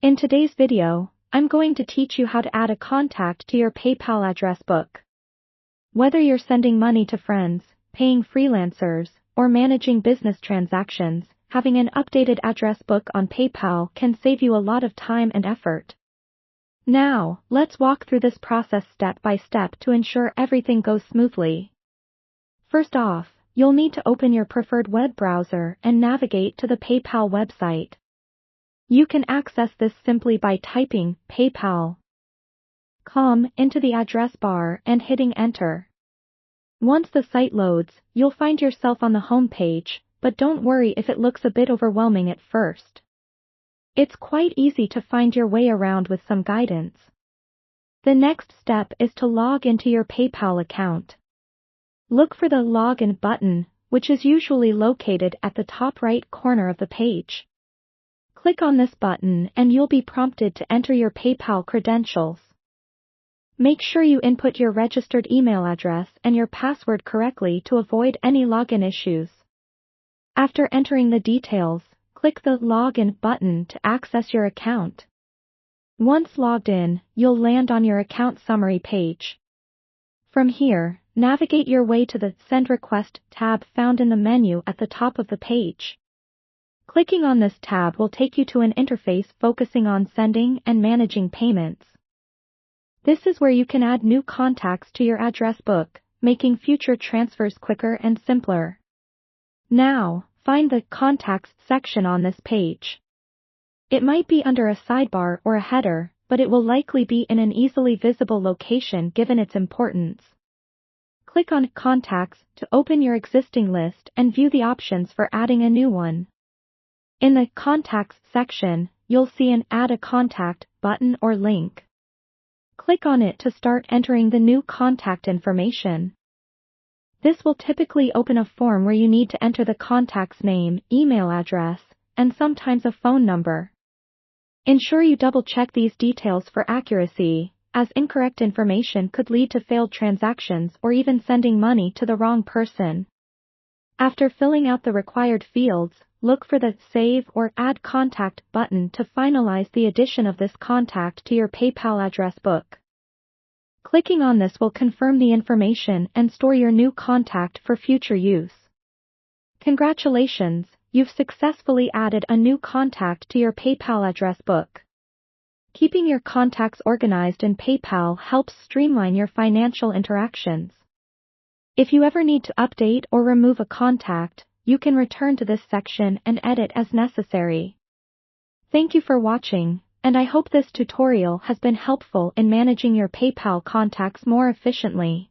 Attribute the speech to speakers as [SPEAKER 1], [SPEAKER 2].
[SPEAKER 1] In today's video, I'm going to teach you how to add a contact to your PayPal address book. Whether you're sending money to friends, paying freelancers, or managing business transactions, having an updated address book on PayPal can save you a lot of time and effort. Now, let's walk through this process step by step to ensure everything goes smoothly. First off, you'll need to open your preferred web browser and navigate to the PayPal website. You can access this simply by typing PayPal.com into the address bar and hitting enter. Once the site loads, you'll find yourself on the home page, but don't worry if it looks a bit overwhelming at first. It's quite easy to find your way around with some guidance. The next step is to log into your PayPal account. Look for the Login button, which is usually located at the top right corner of the page. Click on this button and you'll be prompted to enter your PayPal credentials. Make sure you input your registered email address and your password correctly to avoid any login issues. After entering the details, click the Login button to access your account. Once logged in, you'll land on your account summary page. From here, navigate your way to the Send Request tab found in the menu at the top of the page. Clicking on this tab will take you to an interface focusing on sending and managing payments. This is where you can add new contacts to your address book, making future transfers quicker and simpler. Now, find the Contacts section on this page. It might be under a sidebar or a header, but it will likely be in an easily visible location given its importance. Click on Contacts to open your existing list and view the options for adding a new one. In the Contacts section, you'll see an Add a Contact button or link. Click on it to start entering the new contact information. This will typically open a form where you need to enter the contact's name, email address, and sometimes a phone number. Ensure you double-check these details for accuracy, as incorrect information could lead to failed transactions or even sending money to the wrong person. After filling out the required fields, look for the Save or Add Contact button to finalize the addition of this contact to your PayPal address book. Clicking on this will confirm the information and store your new contact for future use. Congratulations, you've successfully added a new contact to your PayPal address book. Keeping your contacts organized in PayPal helps streamline your financial interactions. If you ever need to update or remove a contact, you can return to this section and edit as necessary. Thank you for watching, and I hope this tutorial has been helpful in managing your PayPal contacts more efficiently.